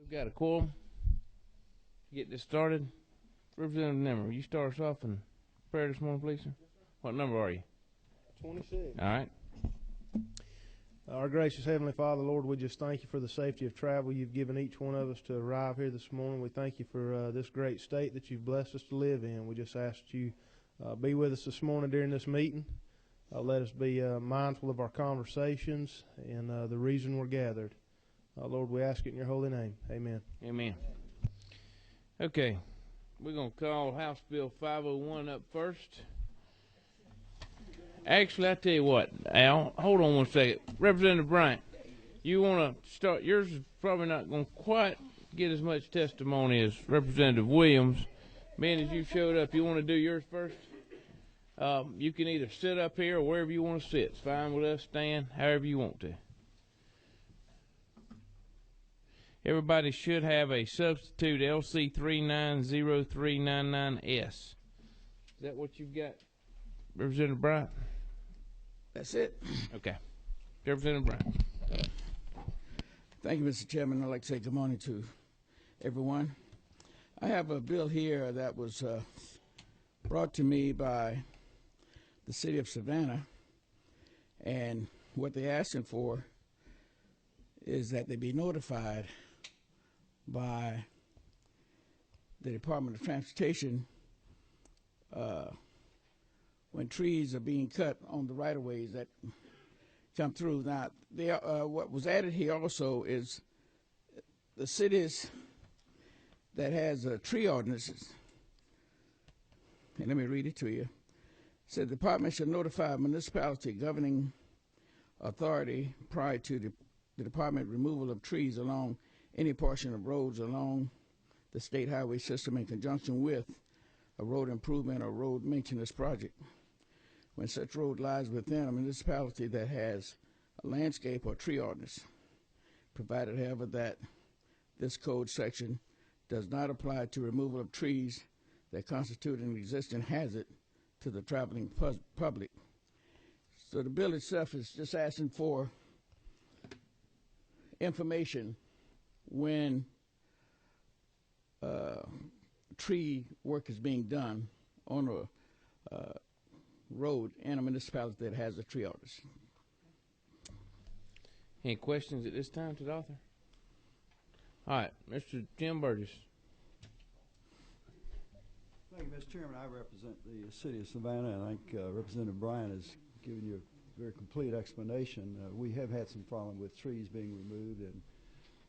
We've got a quorum to get this started. Representative Nimmer, you start us off in prayer this morning, please, sir? What number are you? 26. All right. Our gracious Heavenly Father, Lord, we just thank you for the safety of travel you've given each one of us to arrive here this morning. We thank you for this great state that you've blessed us to live in. We just ask that you be with us this morning during this meeting. Let us be mindful of our conversations and the reason we're gathered. Lord, we ask it in your holy name. Amen. Amen. Okay. We're going to call House Bill 501 up first. Actually, I tell you what, Al, hold on one second. Representative Bryant, you want to start? Yours is probably not going to quite get as much testimony as Representative Williams. Man, as you showed up, you want to do yours first? You can either sit up here or wherever you want to sit. It's fine with us, stand, however you want to. Everybody should have a substitute LC390399S. Is that what you've got, Representative Bryant? That's it. Okay. Representative Bryant. Thank you, Mr. Chairman. I'd like to say good morning to everyone. I have a bill here that was brought to me by the city of Savannah, and what they're asking for is that they be notified by the Department of Transportation when trees are being cut on the right-of-ways that come through. Now, what was added here also is the cities that has tree ordinances. And let me read it to you. It said the department should notify municipality governing authority prior to the department removal of trees along any portion of roads along the state highway system in conjunction with a road improvement or road maintenance project. When such road lies within a municipality that has a landscape or tree ordinance, provided, however, that this code section does not apply to removal of trees that constitute an existing hazard to the traveling public. So the bill itself is just asking for information when tree work is being done on a road in a municipality that has a tree ordinance. Any questions at this time to the author? All right, Mr. Jim Burgess. Thank you, Mr. Chairman. I represent the city of Savannah, and I think Representative Bryan has given you a very complete explanation. We have had some problem with trees being removed, and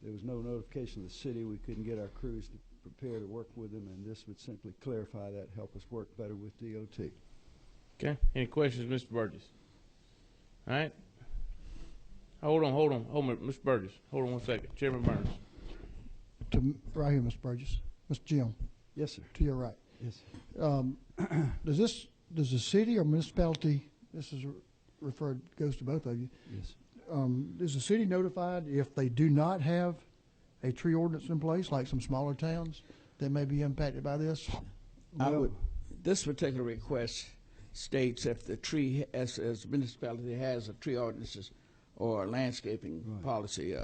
there was no notification of the city. We couldn't get our crews to prepare to work with them, and this would simply clarify that, help us work better with DOT. Okay. Any questions, Mr. Burgess? All right. Hold on, Mr. Burgess. Hold on one second. Chairman Burns. Right here, Mr. Burgess. Mr. Jim. Yes, sir. To your right. Yes. Does the city or municipality, this is referred, goes to both of you. Yes. Is the city notified if they do not have a tree ordinance in place, like some smaller towns that may be impacted by this? This particular request states if the tree, as a municipality has a tree ordinances or a landscaping policy.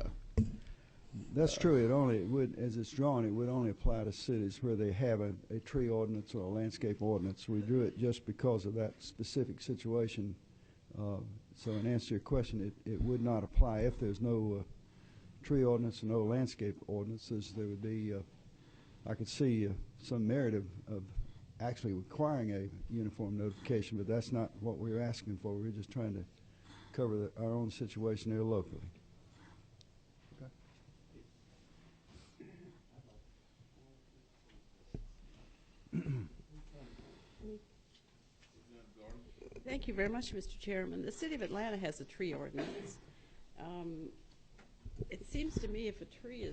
That's true. It would, as it's drawn, it would only apply to cities where they have a tree ordinance or a landscape ordinance. We drew it just because of that specific situation. So in answer to your question, it would not apply if there's no tree ordinance and no landscape ordinances. There would be, I could see some merit of actually requiring a uniform notification, but that's not what we're asking for. We're just trying to cover our own situation here locally. Thank you very much, Mr. Chairman. The City of Atlanta has a tree ordinance. It seems to me if a tree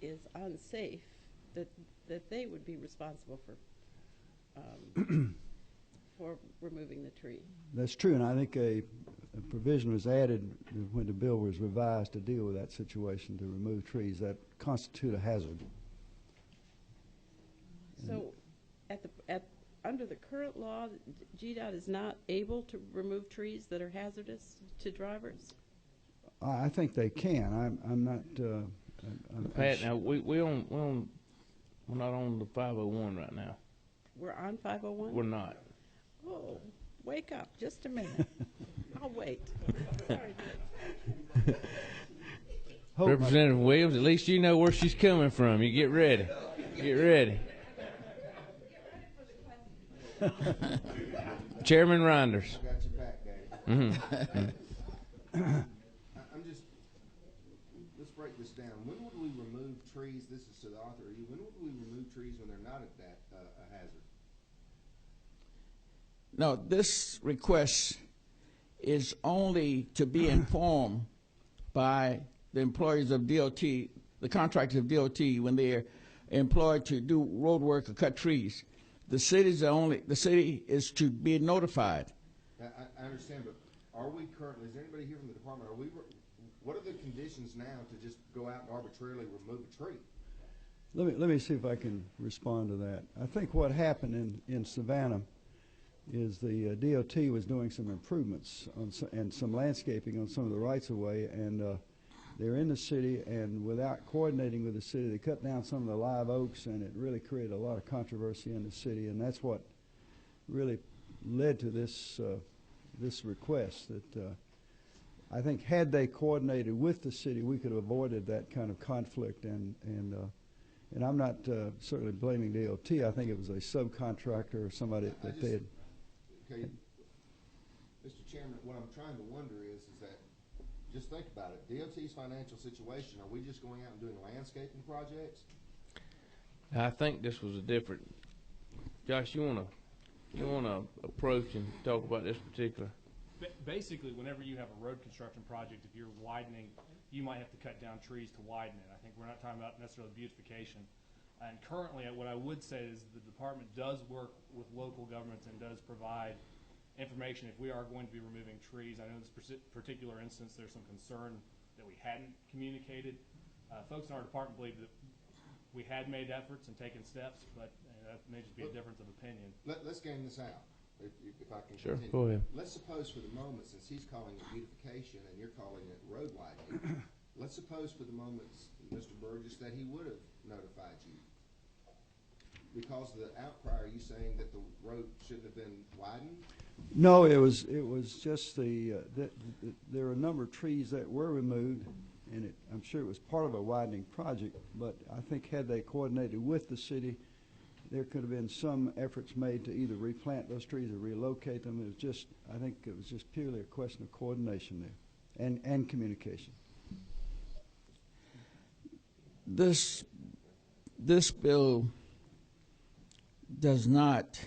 is unsafe, that they would be responsible for removing the tree. That's true, and I think a provision was added when the bill was revised to deal with that situation, to remove trees that constitute a hazard. So under the current law, GDOT is not able to remove trees that are hazardous to drivers? I think they can. I'm not Pat, now we're not on the 501 right now. We're on 501? We're not. Oh, wake up just a minute. I'll wait. Sorry, Representative Williams, at least you know where she's coming from. You get ready. Get ready. Chairman Reinders. I got your back, Daddy. I'm just, let's break this down. When would we remove trees? This is to the author. When would we remove trees when they're not at that a hazard? No, this request is only to be informed by the employees of DOT, the contractors of DOT, when they're employed to do road work or cut trees. The city is to be notified. I understand, but are we currently, is there anybody here from the department, what are the conditions now to just go out and arbitrarily remove a tree? Let me see if I can respond to that. I think what happened in Savannah is the DOT was doing some improvements and some landscaping on some of the rights-of-way, and they're in the city, and without coordinating with the city, they cut down some of the live oaks, and it really created a lot of controversy in the city, and that's what really led to this this request. That I think had they coordinated with the city, we could have avoided that kind of conflict, and I'm not certainly blaming DOT. I think it was a subcontractor or somebody that they had. Okay, Mr. Chairman, what I'm trying to wonder is that, just think about it, DOT's financial situation, are we just going out and doing landscaping projects? I think this was a different. Josh, you wanna approach and talk about this particular? Basically, whenever you have a road construction project, if you're widening, you might have to cut down trees to widen it. I think we're not talking about necessarily beautification. And currently, what I would say is the department does work with local governments and does provide information if we are going to be removing trees. I know in this particular instance there's some concern that we hadn't communicated. Folks in our department believe that we had made efforts and taken steps, but that may just be a difference of opinion. Let's game this out, if I can Sure, continue. go ahead. Let's suppose for the moment, since he's calling it beautification and you're calling it road widening, let's suppose for the moment, Mr. Burgess, that he would have notified you. Because of the outcry, are you saying that the road shouldn't have been widened? No, it was just there were a number of trees that were removed, and I'm sure it was part of a widening project, but I think had they coordinated with the city, there could have been some efforts made to either replant those trees or relocate them. It was just, I think it was just purely a question of coordination there and communication. This bill does not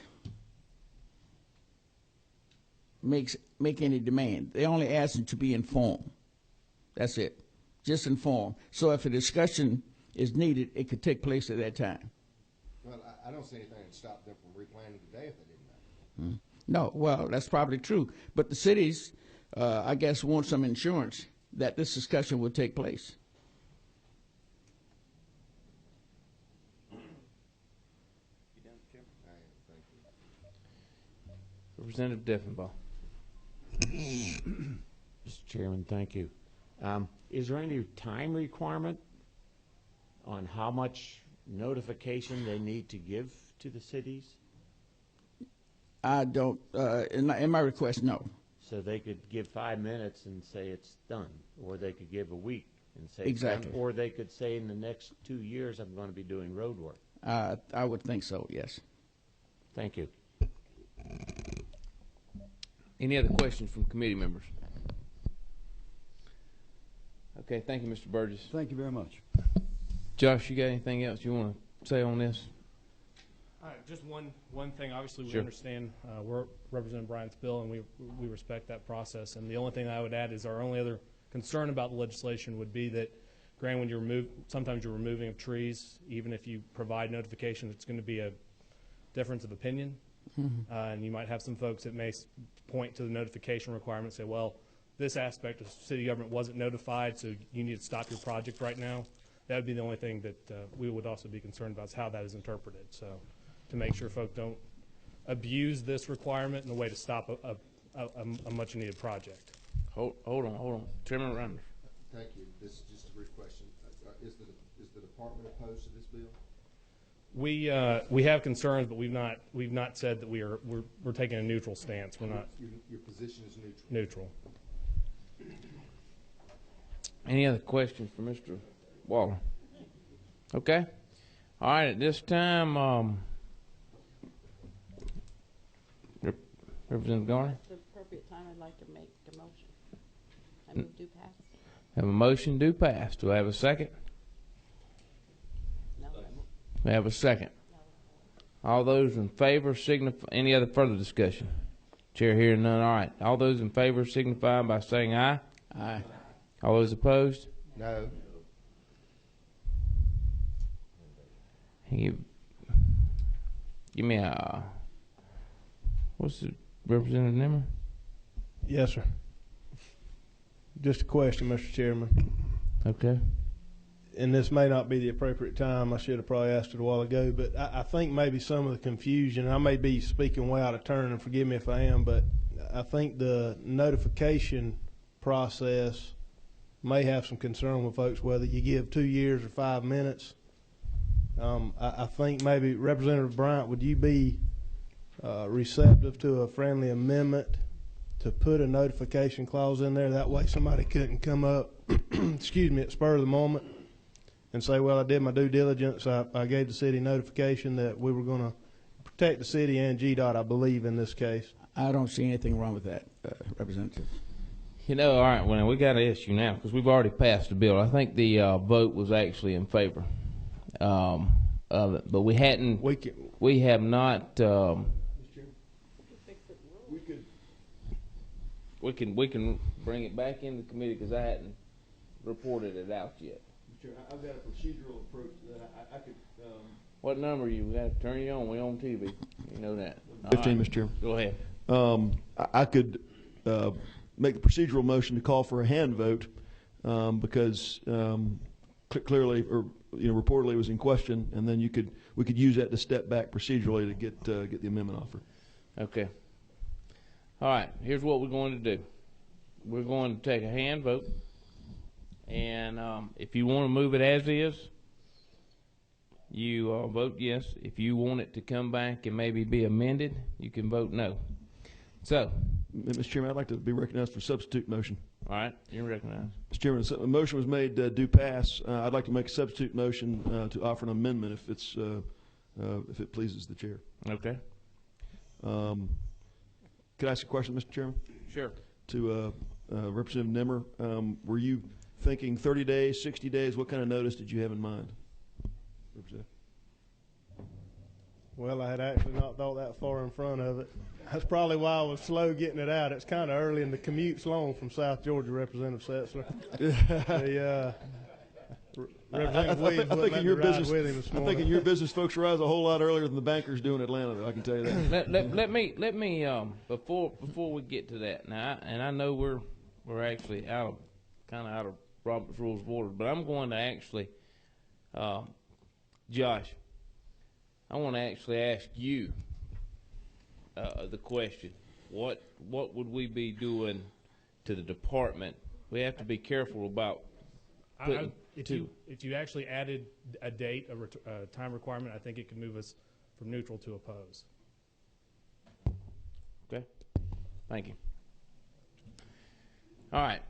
make any demand. They only ask them to be informed. That's it. Just informed. So if a discussion is needed, it could take place at that time. Well, I don't see anything that stopped them from replanting today if they didn't know. No, well, that's probably true. But the cities, I guess, want some insurance that this discussion will take place. Representative Deffenbaugh. Mr. Chairman, thank you. Is there any time requirement on how much notification they need to give to the cities? I don't, in my request, no. So they could give 5 minutes and say it's done, or they could give a week and say Exactly. it's done, or they could say in the next 2 years I'm going to be doing road work. I would think so, yes. Thank you. Any other questions from committee members? Okay, thank you, Mr. Burgess. Thank you very much. Josh, you got anything else you want to say on this? Just one thing. Obviously, we Sure. understand we're Representative Bryant's bill, and we respect that process. And the only thing I would add is our only other concern about the legislation would be that, granted, when sometimes you're removing of trees, even if you provide notification, it's going to be a difference of opinion. And you might have some folks that may point to the notification requirement and say, well, this aspect of city government wasn't notified, so you need to stop your project right now. That would be the only thing that we would also be concerned about, is how that is interpreted. So to make sure folks don't abuse this requirement in a way to stop a much needed project. Hold on. Chairman Reinders. Thank you. This is just a brief question. Is the department opposed to this bill? We have concerns, but we've not said that we're taking a neutral stance. We're not. Your position is neutral. Neutral. Any other questions for Mr. Waller? Okay. All right. At this time, Representative Garner. At the appropriate time, I'd like to make a motion. I move do pass. Have a motion do pass. Do I have a second? No. We have a second. All those in favor signify. Any other further discussion? Chair hearing none. All right. All those in favor signify by saying aye. Aye. All those opposed? No. Give me a. What's it, Representative Nimmer? Yes, sir. Just a question, Mr. Chairman. Okay. And this may not be the appropriate time. I should have probably asked it a while ago, but I think maybe some of the confusion, I may be speaking way out of turn, and forgive me if I am, but I think the notification process may have some concern with folks, whether you give 2 years or 5 minutes. I think maybe, Representative Bryant, would you be receptive to a friendly amendment to put a notification clause in there? That way somebody couldn't come up, excuse me, at spur of the moment and say, well, I did my due diligence. I gave the city notification that we were going to protect the city and GDOT, I believe, in this case. I don't see anything wrong with that, Representative. You know, all right, well, we got an issue now because we've already passed the bill. I think the vote was actually in favor of it, but we hadn't. We have not. We can bring it back into committee because I hadn't reported it out yet. Mr. Chair, I've got a procedural approach that I could. What number are you? We got to turn you on. We're on TV. You know that. 15, right. Mr. Chairman. Go ahead. I could make the procedural motion to call for a hand vote because clearly, or reportedly, it was in question, and then we could use that to step back procedurally to get the amendment offered. Okay. All right. Here's what we're going to do. We're going to take a hand vote, and if you want to move it as is, you vote yes. If you want it to come back and maybe be amended, you can vote no. So, Mr. Chairman, I'd like to be recognized for substitute motion. All right, you're recognized. Mr. Chairman, a motion was made do pass. I'd like to make a substitute motion to offer an amendment if it pleases the chair. Okay. Could I ask a question, Mr. Chairman? Sure. To Representative Nimmer, were you thinking 30 days, 60 days? What kind of notice did you have in mind? Representative. Well, I had actually not thought that far in front of it. That's probably why I was slow getting it out. It's kind of early, and the commute's long from South Georgia, Representative Setzler. Representative Williams wouldn't let me ride with him this morning. I'm thinking your business folks rise a whole lot earlier than the bankers do in Atlanta, though, I can tell you that. Let me before we get to that now, and I know we're actually kind of out of Robert's Rules of Order, but I'm going to actually, Josh, I want to actually ask you the question: what would we be doing to the department? We have to be careful about. If you actually added a date, a time requirement, I think it could move us from neutral to oppose. Okay. Thank you. All right.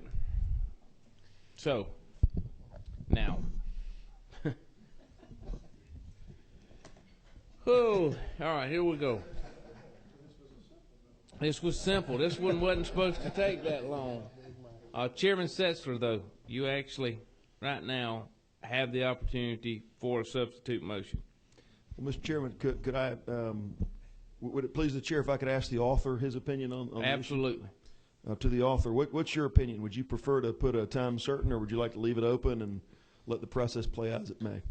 So now. Oh, all right, here we go. This was simple. This one wasn't supposed to take that long. Chairman Setzler, though, you actually, right now, have the opportunity for a substitute motion. Well, Mr. Chairman, could I, would it please the chair if I could ask the author his opinion on Absolutely. The issue? To the author, what's your opinion? Would you prefer to put a time certain, or would you like to leave it open and let the process play out as it may?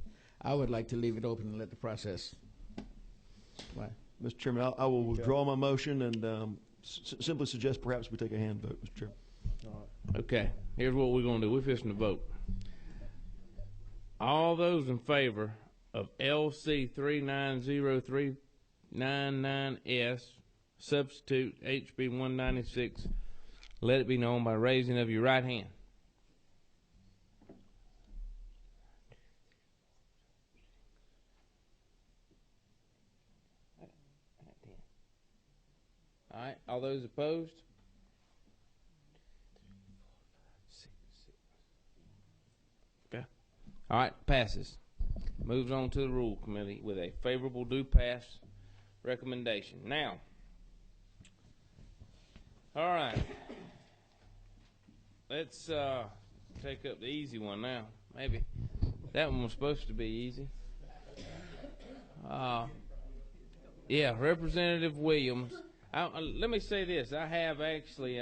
I would like to leave it open and let the process. Right. Mr. Chairman, I will withdraw my motion and simply suggest perhaps we take a hand vote, Mr. Chairman. All right. Okay, here's what we're going to do. We're fixing to vote. All those in favor of LC 390399S, substitute HB 196, let it be known by raising of your right hand. right, all those opposed? Okay. All right, passes. Moves on to the Rule Committee with a favorable do pass recommendation. Now, all right, let's take up the easy one now. Maybe that one was supposed to be easy. Yeah, Representative Williams. Let me say this. I have actually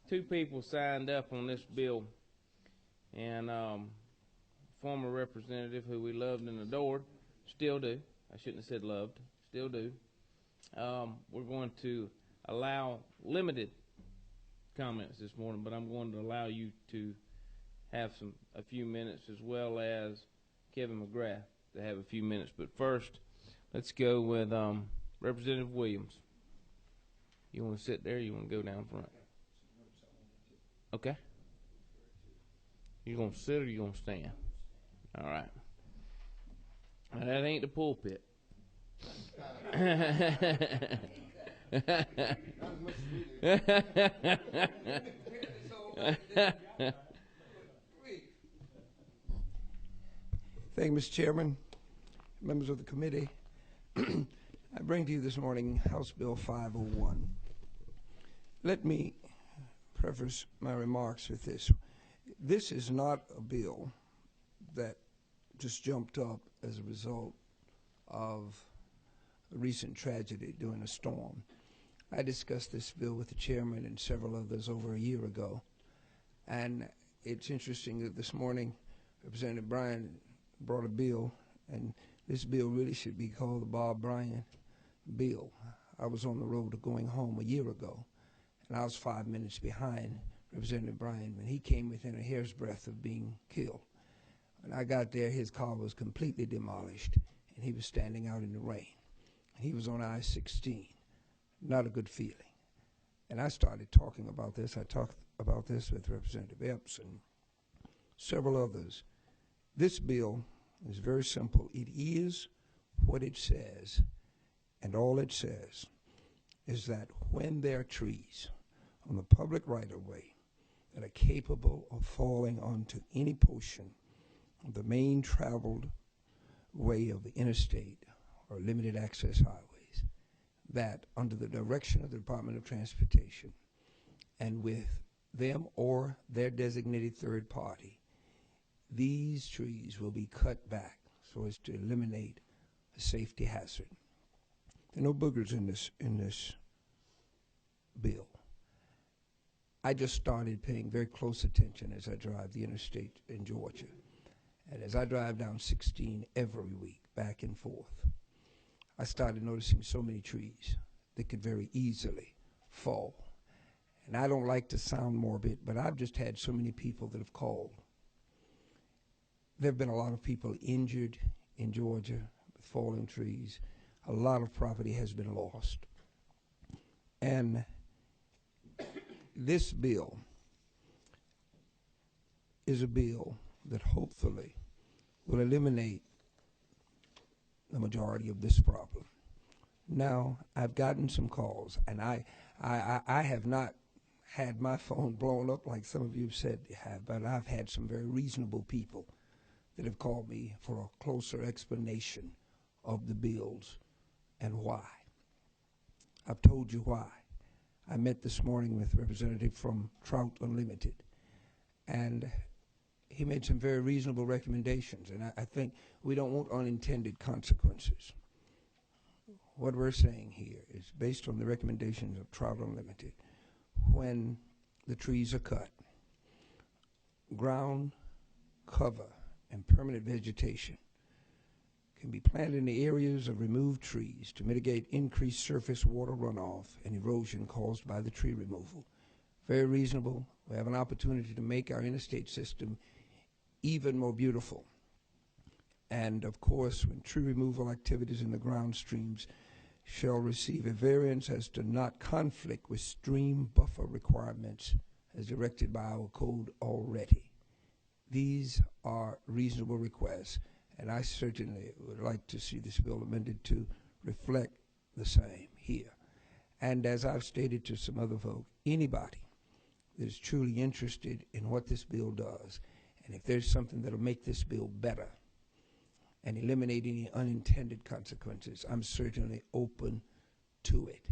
two people signed up on this bill, and former representative who we loved and adored, still do. I shouldn't have said loved, still do. We're going to allow limited comments this morning, but I'm going to allow you to have a few minutes, as well as Kevin McGrath to have a few minutes. But first, let's go with Representative Williams. You want to sit there or you want to go down front? Okay. You going to sit or you going to stand? All right. Now, that ain't the pulpit. Thank you, Mr. Chairman, members of the committee. I bring to you this morning House Bill 501. Let me preface my remarks with this. This is not a bill that just jumped up as a result of a recent tragedy during a storm. I discussed this bill with the chairman and several others over a year ago. And it's interesting that this morning Representative Bryan brought a bill, and this bill really should be called the Bob Bryan bill. I was on the road to going home a year ago, and I was 5 minutes behind Representative Bryan when he came within a hair's breadth of being killed. When I got there, his car was completely demolished, and he was standing out in the rain. He was on I-16. Not a good feeling. And I started talking about this. I talked about this with Representative Epps and several others. This bill is very simple. It is what it says, and all it says is that when there are trees on the public right-of-way that are capable of falling onto any portion of the main traveled way of the interstate or limited access highways, that under the direction of the Department of Transportation and with them or their designated third party, these trees will be cut back so as to eliminate a safety hazard. There are no boogers in this bill. I just started paying very close attention as I drive the interstate in Georgia. And as I drive down 16 every week, back and forth, I started noticing so many trees that could very easily fall. And I don't like to sound morbid, but I've just had so many people that have called. There have been a lot of people injured in Georgia with falling trees. A lot of property has been lost. And this bill is a bill that hopefully will eliminate the majority of this problem. Now, I've gotten some calls, and I have not had my phone blown up like some of you have said you have, but I've had some very reasonable people that have called me for a closer explanation of the bills and why. I've told you why. I met this morning with a representative from Trout Unlimited, and he made some very reasonable recommendations, and I think we don't want unintended consequences. What we're saying here is based on the recommendations of Trout Unlimited. When the trees are cut, ground cover and permanent vegetation can be planted in the areas of removed trees to mitigate increased surface water runoff and erosion caused by the tree removal. Very reasonable. We have an opportunity to make our interstate system even more beautiful. And of course, when tree removal activities in the ground streams shall receive a variance as to not conflict with stream buffer requirements as directed by our code already. These are reasonable requests, and I certainly would like to see this bill amended to reflect the same here. And as I've stated to some other folk, anybody that is truly interested in what this bill does, and if there's something that'll make this bill better and eliminate any unintended consequences, I'm certainly open to it.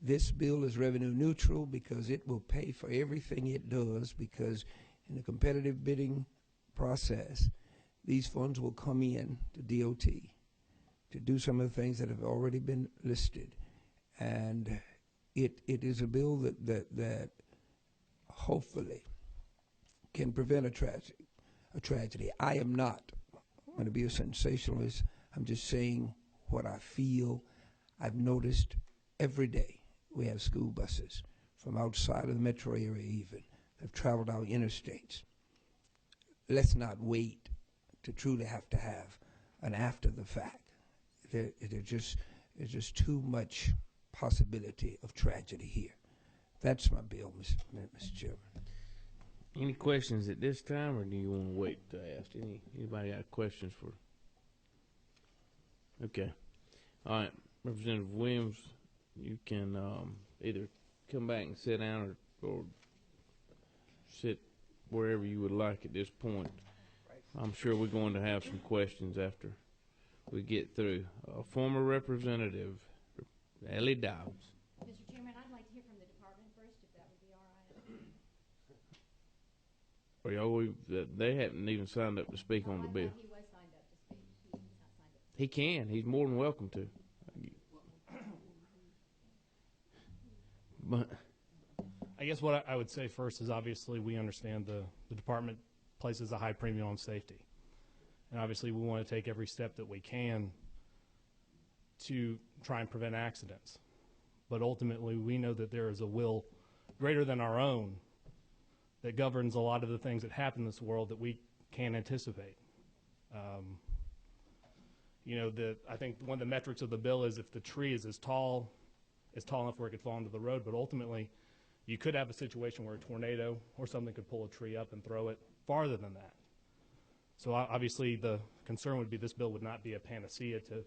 This bill is revenue neutral because it will pay for everything it does, because in the competitive bidding process, these funds will come in to DOT to do some of the things that have already been listed. And it is a bill that hopefully can prevent a tragedy. I am not going to be a sensationalist. I'm just saying what I feel. I've noticed every day we have school buses from outside of the metro area even have traveled our interstates. Let's not wait to truly have to have an after the fact. There's just too much possibility of tragedy here. That's my bill, Mr. Chairman. Any questions at this time, or do you want to wait to ask? Anybody got questions for? Okay. All right, Representative Williams, you can either come back and sit down or sit wherever you would like at this point. I'm sure we're going to have some questions after we get through. Former Representative Ellie Dobbs. Mr. Chairman, I'd like to hear from the department first, if that would be all right. They haven't even signed up to speak on the bill. He was signed up to speak. He's not signed up. He can. He's more than welcome to. But I guess what I would say first is obviously we understand the department places a high premium on safety. And obviously we want to take every step that we can to try and prevent accidents. But ultimately we know that there is a will greater than our own that governs a lot of the things that happen in this world that we can't anticipate. I think one of the metrics of the bill is if the tree is tall enough where it could fall into the road, but ultimately you could have a situation where a tornado or something could pull a tree up and throw it farther than that. So obviously the concern would be this bill would not be a panacea to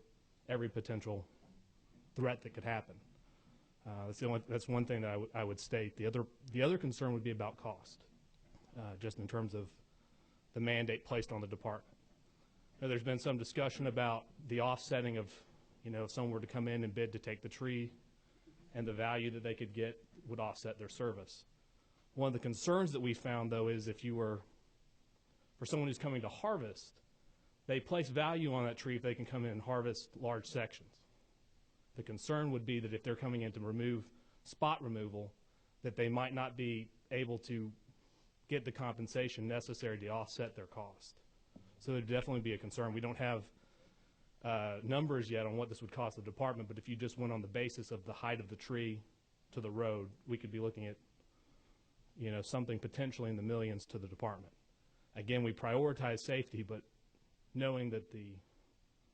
every potential threat that could happen. That's one thing that I would state. The other concern would be about cost, just in terms of the mandate placed on the department. Now, there's been some discussion about the offsetting of, if someone were to come in and bid to take the tree, and the value that they could get would offset their service. One of the concerns that we found, though, is for someone who's coming to harvest, they place value on that tree if they can come in and harvest large sections. The concern would be that if they're coming in to remove spot removal, that they might not be able to get the compensation necessary to offset their cost. So there'd definitely be a concern. We don't have numbers yet on what this would cost the department, but if you just went on the basis of the height of the tree to the road, we could be looking at something potentially in the millions to the department. Again, we prioritize safety, but knowing that the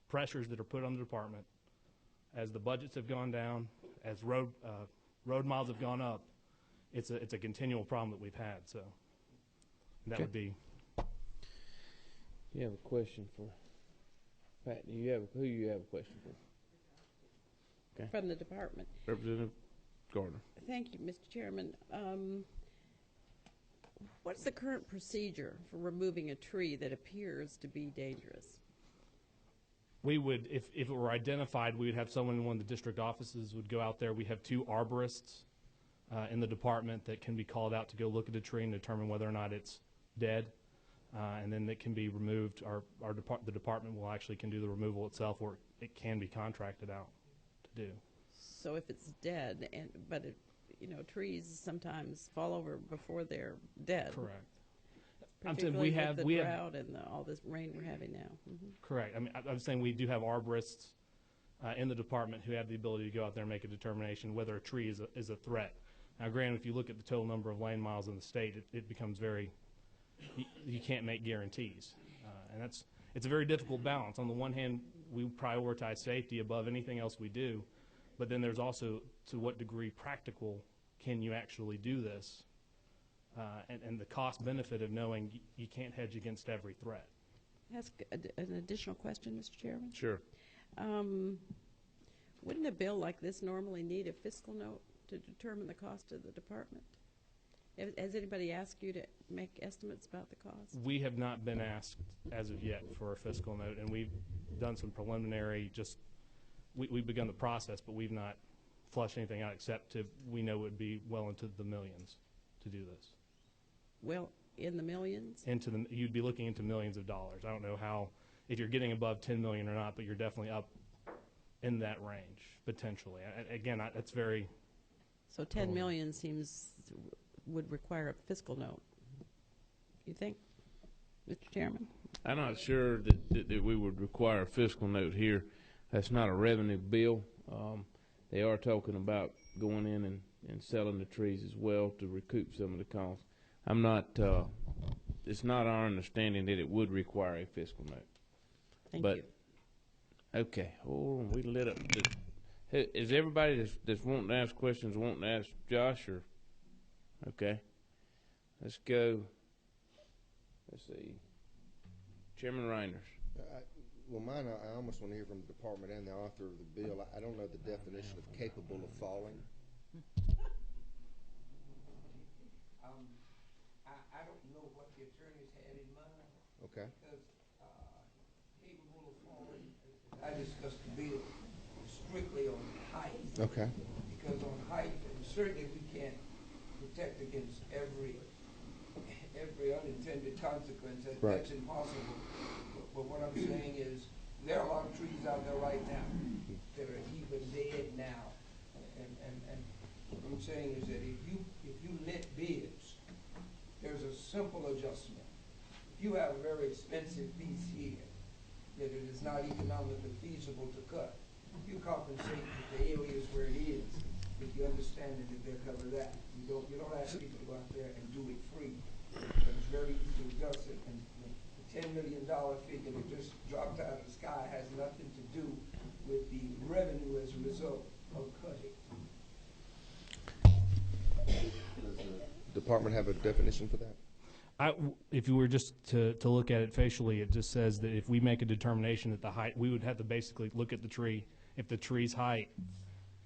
pressures that are put on the department as the budgets have gone down, as road miles have gone up, it's a continual problem that we've had. So that would be. You have a question for Pat? Who you have a question for? Okay. From the department. Representative Gardner. Thank you, Mr. Chairman. What's the current procedure for removing a tree that appears to be dangerous? We would, if it were identified, we would have someone in one of the district offices would go out there. We have 2 arborists in the department that can be called out to go look at a tree and determine whether or not it's dead, and then it can be removed. The department will actually can do the removal itself, or it can be contracted out to do. So if it's dead, but trees sometimes fall over before they're dead. Correct. Particularly with the drought and all this rain we're having now. Mm-hmm. Correct. I mean, I'm saying we do have arborists in the department who have the ability to go out there and make a determination whether a tree is a threat. Now, granted, if you look at the total number of lane miles in the state, it becomes you can't make guarantees. And it's a very difficult balance. On the one hand, we prioritize safety above anything else we do, but then there's also to what degree practical can you actually do this, and the cost benefit of knowing you can't hedge against every threat. Ask an additional question, Mr. Chairman? Sure. Wouldn't a bill like this normally need a fiscal note? to determine the cost of the department? Has anybody asked you to make estimates about the cost? We have not been asked as of yet for a fiscal note, and we've done some preliminary, we've begun the process, but we've not flushed anything out except we know it would be well into the millions to do this. Well, in the millions? You'd be looking into millions of dollars. I don't know if you're getting above 10 million or not, but you're definitely up in that range, potentially. Again, that's very... So 10 million would require a fiscal note, you think, Mr. Chairman? I'm not sure that we would require a fiscal note here. That's not a revenue bill. They are talking about going in and selling the trees as well to recoup some of the costs. It's not our understanding that it would require a fiscal note. Thank you. Okay, hold on, we lit up. Is everybody that's wanting to ask questions wanting to ask Josh, or? Okay, let's go. Let's see. Chairman Reiners. Well, mine, I almost want to hear from the department and the author of the bill. I don't know the definition of capable of falling. I don't know what the attorneys had in mind. Okay. Because capable of falling, I discussed the bill strictly on height. Okay. Because on height, certainly we can't protect against every unintended consequence. Right. That's impossible. But what I'm saying is there are a lot of trees out there right now that are even dead now. And what I'm saying is that if you let bids, there's a simple adjustment. If you have a very expensive piece here that it is not economically feasible to cut, you compensate with the areas where it is, if you understand that they'll cover that. You don't ask people to go out there and do it free. But it's very easy to adjust it. And the $10 million figure that just dropped out of the sky has nothing to do with the revenue as a result of cutting. Does the department have a definition for that? If you were just to look at it facially, it just says that if we make a determination that the height, we would have to basically look at the tree. If the tree's height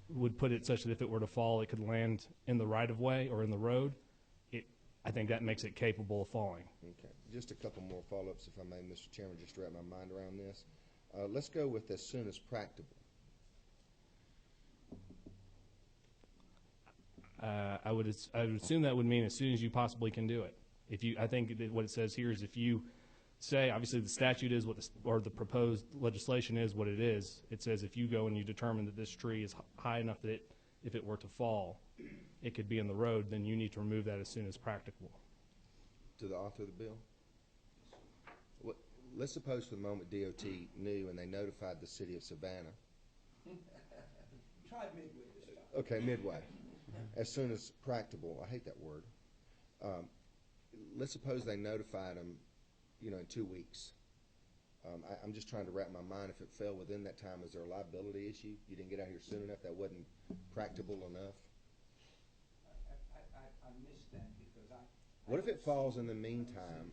would put it such that if it were to fall, it could land in the right-of-way or in the road, I think that makes it capable of falling. Okay. Just a couple more follow-ups, if I may, Mr. Chairman, just to wrap my mind around this. Let's go with as soon as practicable. I would assume that would mean as soon as you possibly can do it. I think that what it says here is if you say, obviously the statute is or the proposed legislation is what it is. It says if you go and you determine that this tree is high enough that if it were to fall, it could be in the road, then you need to remove that as soon as practicable. To the author of the bill? Let's suppose for the moment DOT knew and they notified the city of Savannah. Try midway this time. Okay, midway. As soon as practicable. I hate that word. Let's suppose they notified them, in 2 weeks. I'm just trying to wrap my mind. If it fell within that time, is there a liability issue? You didn't get out here soon enough? That wasn't practicable enough? I missed that because What if it falls in the meantime,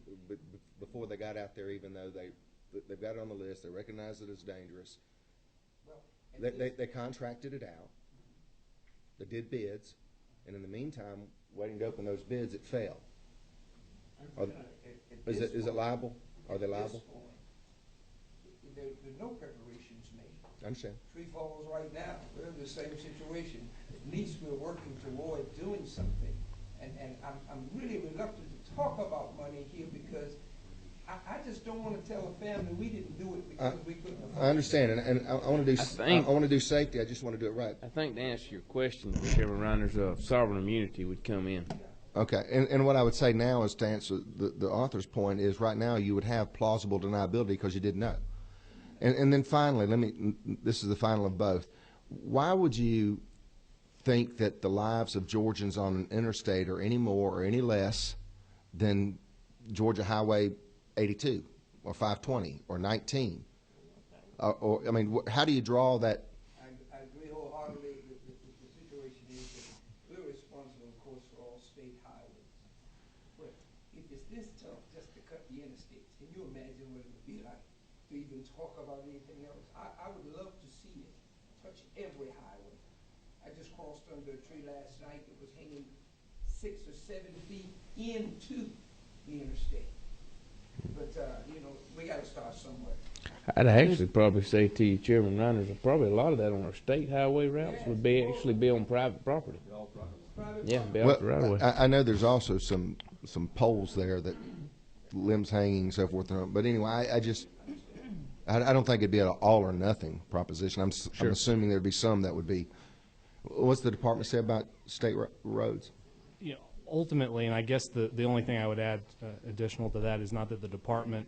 before they got out there, even though they've got it on the list, they recognize that it's dangerous, they contracted it out, they did bids, and in the meantime, waiting to open those bids, it fell. Is it liable? Are they liable? There's no preparations made. I understand. Tree falls right now. We're in the same situation. At least we're working toward doing something. And I'm really reluctant to talk about money here because I just don't want to tell a family we didn't do it because we couldn't afford it. I understand, and I want to do safety. I just want to do it right. I think to answer your question, Chairman Reiners, sovereign immunity would come in. Okay, and what I would say now is to answer the author's point is right now you would have plausible deniability because you didn't know. And then finally, this is the final of both. Why would you think that the lives of Georgians on an interstate are any more or any less than Georgia Highway 82 or 520 or 19? Or I mean, how do you draw that? I agree wholeheartedly. The situation is that we're responsible, of course, for all state highways. But if it's this tough just to cut the interstates, can you imagine what it would be like to even talk about anything else? I would love to see it touch every highway. I just crossed under a tree last night that was hanging 6 or 7 feet into the interstate. But, you know, we got to start somewhere. I'd actually probably say to you, Chairman Reynolds, probably a lot of that on our state highway routes would be actually be on private property. Yeah, be off the right of way. I know there's also some poles there that limbs hanging and so forth. But anyway, I don't think it'd be an all or nothing proposition. I'm assuming there'd be some that would be. What's the department say about state roads? You know, ultimately, and I guess the only thing I would add additional to that is not that the department,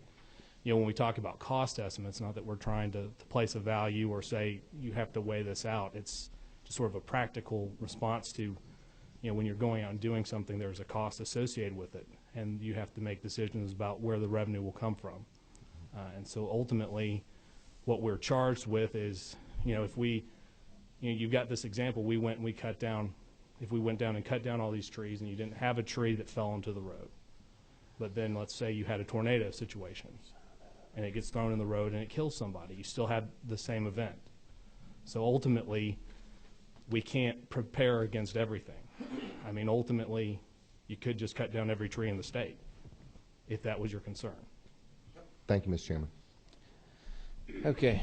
you know, when we talk about cost estimates, not that we're trying to place a value or say you have to weigh this out. It's just sort of a practical response to, you know, when you're going out and doing something, there's a cost associated with it, and you have to make decisions about where the revenue will come from. And so ultimately, what we're charged with is, you know, if we, you know, you've got this example, we went and we cut down, if we went down and cut down all these trees and you didn't have a tree that fell into the road, but then let's say you had a tornado situation and it gets thrown in the road and it kills somebody, you still have the same event. So ultimately, we can't prepare against everything. I mean, ultimately, you could just cut down every tree in the state if that was your concern. Thank you, Mr. Chairman. Okay.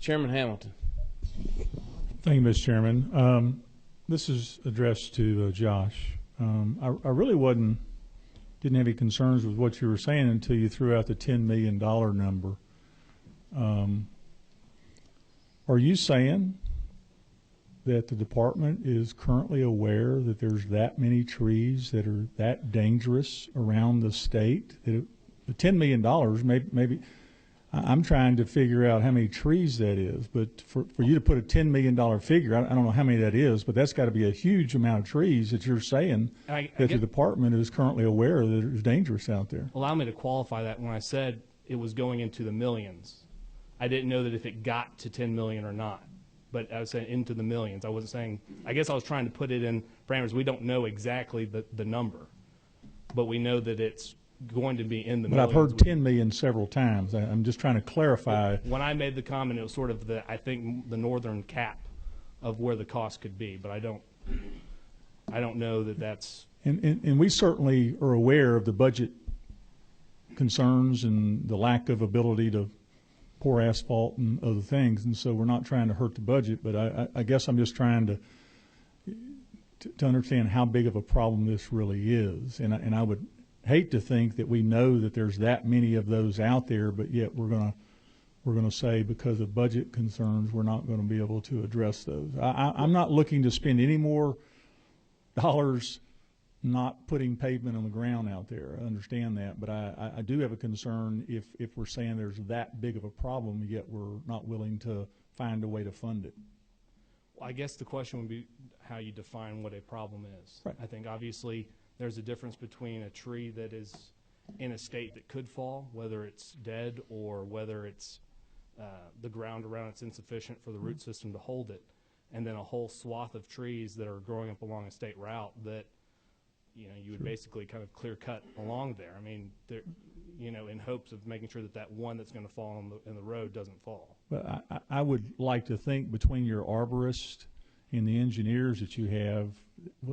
Chairman Hamilton. Thank you, Mr. Chairman. This is addressed to Josh. I really didn't have any concerns with what you were saying until you threw out the $10 million number. Are you saying that the department is currently aware that there's that many trees that are that dangerous around the state? That the $10 million, maybe I'm trying to figure out how many trees that is, but for you to put a $10 million figure, I don't know how many that is, but that's got to be a huge amount of trees that you're saying that the department is currently aware that it's dangerous out there. Allow me to qualify that. When I said it was going into the millions, I didn't know that if it got to 10 million or not, but I was saying into the millions. I wasn't saying, I guess I was trying to put it in parameters. We don't know exactly the number, but we know that it's going to be in the millions. But I've heard 10 million several times. I'm just trying to clarify. When I made the comment, it was sort of I think the northern cap of where the cost could be, but I don't know that that's. And we certainly are aware of the budget concerns and the lack of ability to pour asphalt and other things, and so we're not trying to hurt the budget, but I guess I'm just trying to understand how big of a problem this really is, and I would hate to think that we know that there's that many of those out there, but yet we're gonna say because of budget concerns we're not going to be able to address those. I'm not looking to spend any more dollars not putting pavement on the ground out there. I understand that, but I do have a concern if we're saying there's that big of a problem, yet we're not willing to find a way to fund it. Well, I guess the question would be how you define what a problem is. Right. I think obviously there's a difference between a tree that is in a state that could fall, whether it's dead or whether it's the ground around it's insufficient for the root system to hold it, and then a whole swath of trees that are growing up along a state route that you would basically kind of clear cut along there. I mean, in hopes of making sure that one that's going to fall in the road doesn't fall. But I would like to think between your arborist and the engineers that you have,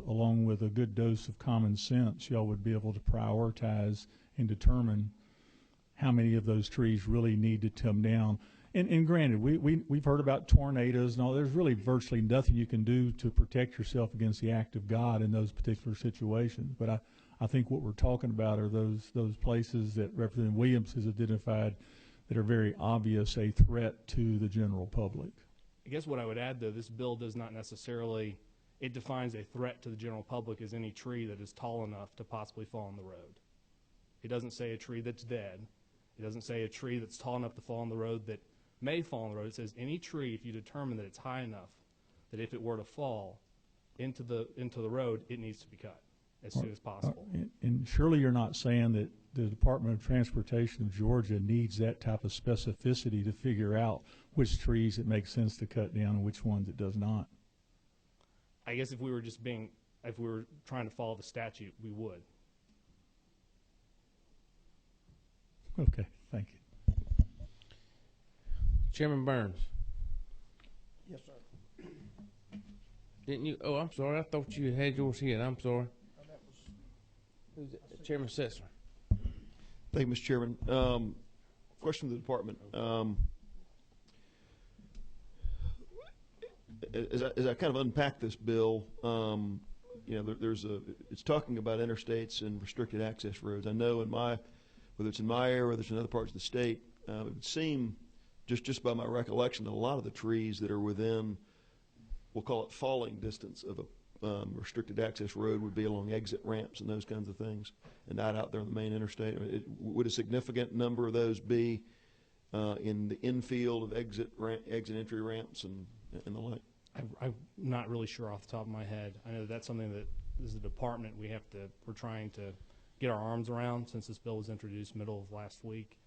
along with a good dose of common sense, y'all would be able to prioritize and determine how many of those trees really need to come down. And granted, we've heard about tornadoes and all. There's really virtually nothing you can do to protect yourself against the act of God in those particular situations. But I think what we're talking about are those places that Representative Williams has identified that are very obvious a threat to the general public. I guess what I would add, though, this bill does not necessarily, it defines a threat to the general public as any tree that is tall enough to possibly fall on the road. It doesn't say a tree that's dead. It doesn't say a tree that's tall enough to fall on the road that may fall on the road. It says any tree, if you determine that it's high enough that if it were to fall into the road, it needs to be cut as soon as possible. And surely you're not saying that the Department of Transportation of Georgia needs that type of specificity to figure out which trees it makes sense to cut down and which ones it does not. I guess if we were trying to follow the statute, we would. Okay, thank you. Chairman Burns. Yes, sir. Didn't you? Oh, I'm sorry. I thought you had yours here. I'm sorry. Who's it? Chairman Sessler. Thank you, Mr. Chairman. Question to the department. As I kind of unpack this bill, you know, it's talking about interstates and restricted access roads. I know whether it's in my area or whether it's in other parts of the state, it would seem, just by my recollection, that a lot of the trees that are within, we'll call it falling distance of a restricted access road would be along exit ramps and those kinds of things, and not out there on the main interstate. I mean, would a significant number of those be in the infield of exit entry ramps and the like? I'm not really sure off the top of my head. I know that's something that as a department we're trying to get our arms around since this bill was introduced middle of last week.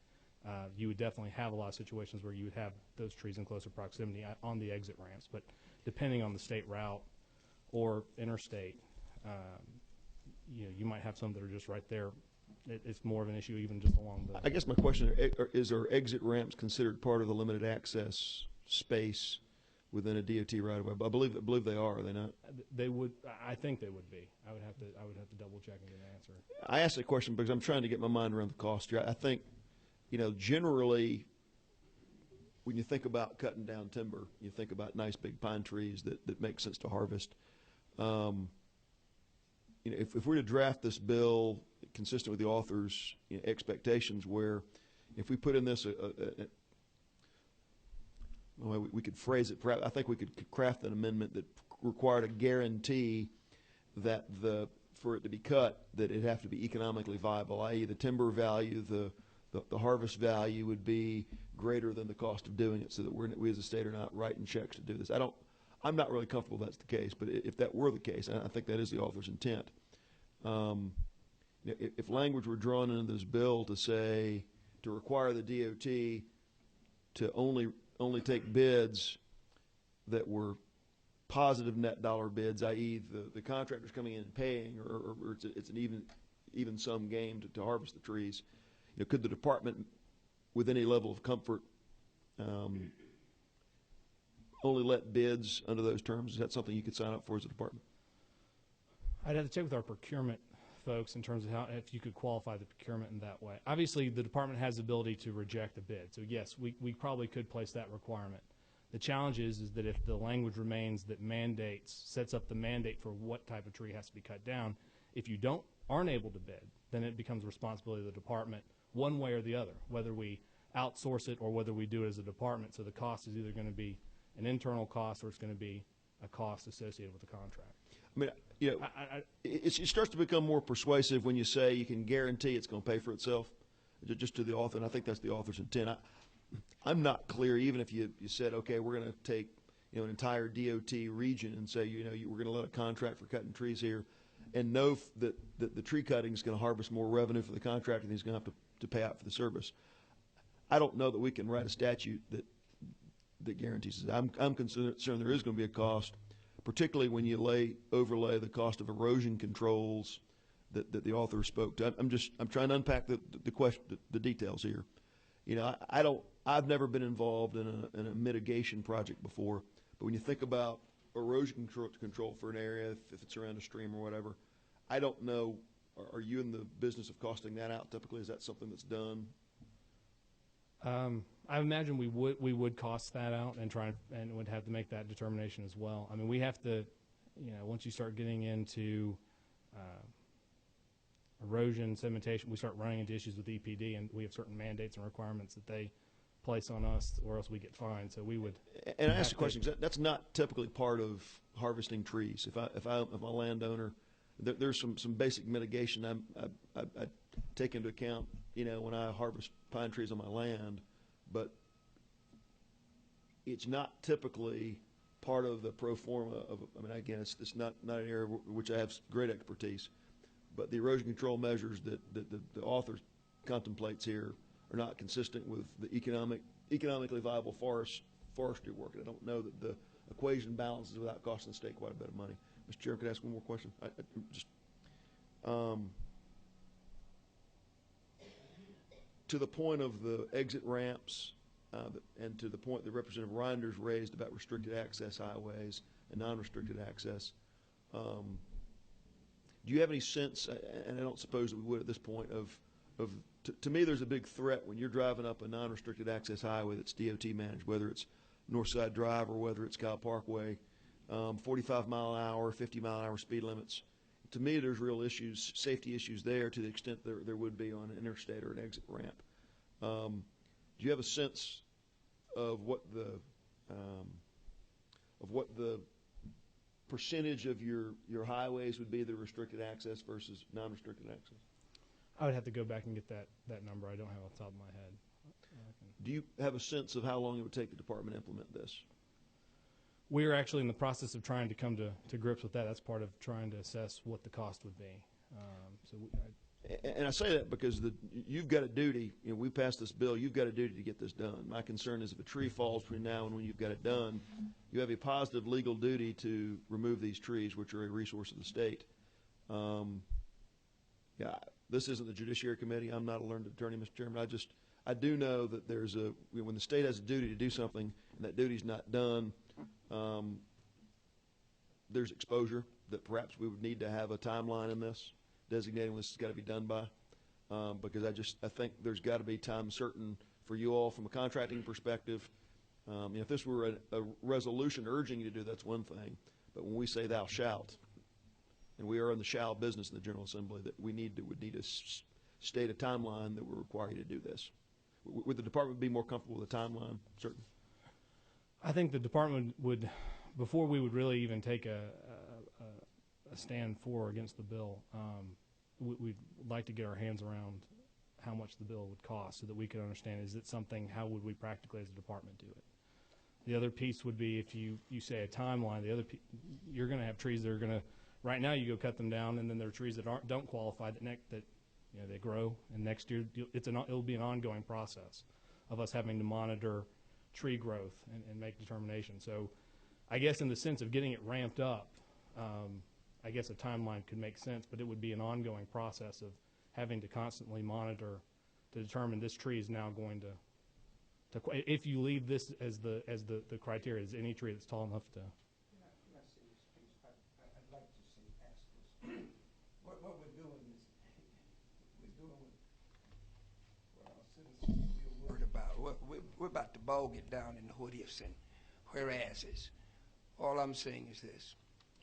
You would definitely have a lot of situations where you would have those trees in closer proximity on the exit ramps, but depending on the state route or interstate, you know, you might have some that are just right there. It's more of an issue even just along the... I guess my question is, are exit ramps considered part of the limited access space within a DOT right of way? I believe they are they not? They would. I think they would be. I would have to double check and get an answer. I asked that question because I'm trying to get my mind around the cost here. I think, you know, generally, when you think about cutting down timber, you think about nice big pine trees that make sense to harvest. You know, if we're to draft this bill consistent with the author's, you know, expectations, where if we put in this we could phrase it, perhaps, I think we could craft an amendment that required a guarantee that for it to be cut, that it have to be economically viable, i.e. the timber value, the harvest value would be greater than the cost of doing it, so that we as a state are not writing checks to do this. I'm not really comfortable that's the case, but if that were the case, and I think that is the author's intent, if language were drawn into this bill to require the DOT to only take bids that were positive net dollar bids, i.e. the contractor's coming in and paying, or it's an even sum game to harvest the trees, you know, could the department, with any level of comfort, only let bids under those terms? Is that something you could sign up for as a department? I'd have to check with our procurement folks in terms of if you could qualify the procurement in that way. Obviously, the department has the ability to reject a bid, so yes, we probably could place that requirement. The challenge is that if the language remains that sets up the mandate for what type of tree has to be cut down, if you aren't able to bid, then it becomes the responsibility of the department one way or the other, whether we outsource it or whether we do it as a department. So the cost is either going to be an internal cost or it's going to be a cost associated with the contract. I mean, you know, it starts to become more persuasive when you say you can guarantee it's going to pay for itself, just to the author, and I think that's the author's intent. I'm not clear, even if you said, okay, we're going to take, you know, an entire DOT region and say, you know, we're going to let a contract for cutting trees here, and know that the tree cutting is going to harvest more revenue for the contractor and he's going to have to pay out for the service. I don't know that we can write a statute that guarantees it. I'm concerned there is going to be a cost, particularly when you overlay the cost of erosion controls that the author spoke to. I'm trying to unpack the details here. You know, I've never been involved in a mitigation project before, but when you think about erosion control for an area, if it's around a stream or whatever, I don't know. Are you in the business of costing that out typically? Is that something that's done? I imagine we would cost that out and would have to make that determination as well. I mean, we have to, you know, once you start getting into erosion, sedimentation, we start running into issues with EPD, and we have certain mandates and requirements that they place on us, or else we get fined. So we would. And I ask the question, that's not typically part of harvesting trees. If I'm a landowner, there's some basic mitigation I take into account, you know, when I harvest pine trees on my land, but it's not typically part of the pro forma of. I mean, again, it's not an area which I have great expertise, but the erosion control measures that the author contemplates here are not consistent with the economically viable forestry work. And I don't know that the equation balances without costing the state quite a bit of money. Mr. Chair, could I ask one more question? To the point of the exit ramps, and to the point that Representative Reinders raised about restricted access highways, and non-restricted access. Do you have any sense, and I don't suppose that we would at this point, to me there's a big threat when you're driving up a non-restricted access highway that's DOT managed, whether it's Northside Drive or whether it's Kyle Parkway, 45 mile an hour, 50 mile an hour speed limits. To me, there's real issues, safety issues there to the extent there would be on an interstate or an exit ramp. Do you have a sense of what the percentage of your highways would be the restricted access versus non-restricted access? I would have to go back and get that number. I don't have it off the top of my head. Do you have a sense of how long it would take the department to implement this? We're actually in the process of trying to come to grips with that. That's part of trying to assess what the cost would be. And I say that because you've got a duty. You know, we passed this bill. You've got a duty to get this done. My concern is if a tree falls between now and when you've got it done, you have a positive legal duty to remove these trees, which are a resource of the state. Yeah, this isn't the Judiciary Committee. I'm not a learned attorney, Mr. Chairman. I do know that when the state has a duty to do something and that duty's not done, there's exposure that perhaps we would need to have a timeline in this, designating when this has got to be done by, because I think there's got to be time certain for you all from a contracting perspective. If this were a resolution urging you to do, that's one thing, but when we say thou shalt, and we are in the shall business in the General Assembly, that would need to state a timeline that would require you to do this. Would the department be more comfortable with a timeline, certain? I think the department would, before we would really even take a stand for or against the bill, we'd like to get our hands around how much the bill would cost so that we could understand, is it something, how would we practically as a department do it? The other piece would be if you say a timeline, you're going to have trees that are going to, right now you go cut them down, and then there are trees that don't qualify that they grow, and next year it'll be an ongoing process of us having to monitor tree growth and make determinations. So I guess in the sense of getting it ramped up, I guess a timeline could make sense, but it would be an ongoing process of having to constantly monitor to determine this tree is now going to if you leave this as the criteria, is any tree that's tall enough to. I'd like to ask this. What we're doing is we're doing what our citizens are worried about. We're about to bog it down in the what ifs and whereases. All I'm saying is this.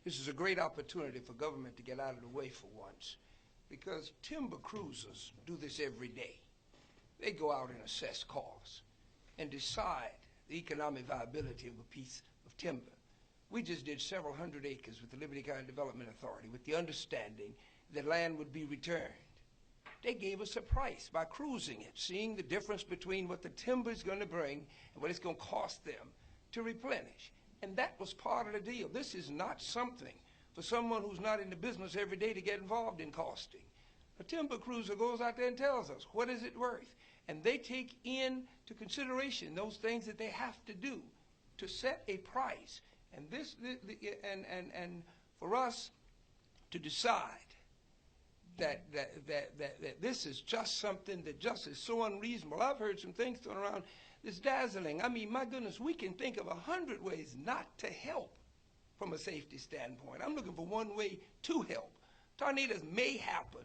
This is a great opportunity for government to get out of the way for once, because timber cruisers do this every day. They go out and assess costs and decide the economic viability of a piece of timber. We just did several hundred acres with the Liberty County Development Authority with the understanding that land would be returned. They gave us a price by cruising it, seeing the difference between what the timber is going to bring and what it's going to cost them to replenish. And that was part of the deal. This is not something for someone who's not in the business every day to get involved in costing. A timber cruiser goes out there and tells us, what is it worth? And they take into consideration those things that they have to do to set a price. And and for us to decide that this is just something that just is so unreasonable. I've heard some things thrown around. It's dazzling. I mean, my goodness, we can think of 100 ways not to help from a safety standpoint. I'm looking for one way to help. Tornadoes may happen,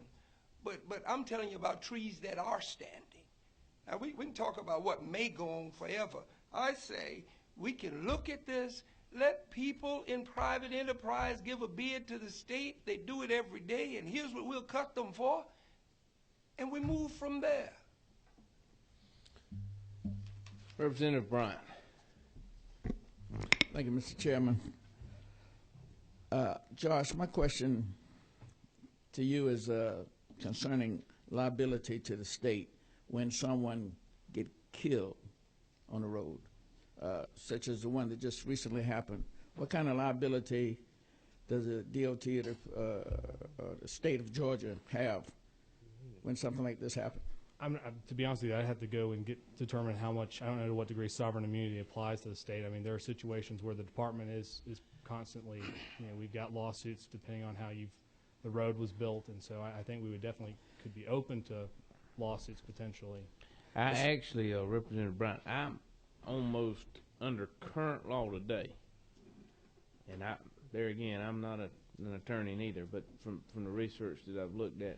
but I'm telling you about trees that are standing. Now, we can talk about what may go on forever. I say we can look at this, let people in private enterprise give a bid to the state. They do it every day, and here's what we'll cut them for, and we move from there. Representative Bryant. Thank you, Mr. Chairman. Josh, my question to you is concerning liability to the state when someone get killed on the road, such as the one that just recently happened. What kind of liability does the DOT or the state of Georgia have when something like this happens? To be honest with you, I'd have to go and determine how much. I don't know to what degree sovereign immunity applies to the state. I mean, there are situations where the department is constantly, we've got lawsuits depending on how the road was built, and so I think we would definitely could be open to lawsuits potentially. I actually, Representative Bryant, I'm almost under current law today. and there again, I'm not an attorney neither, but from the research that I've looked at,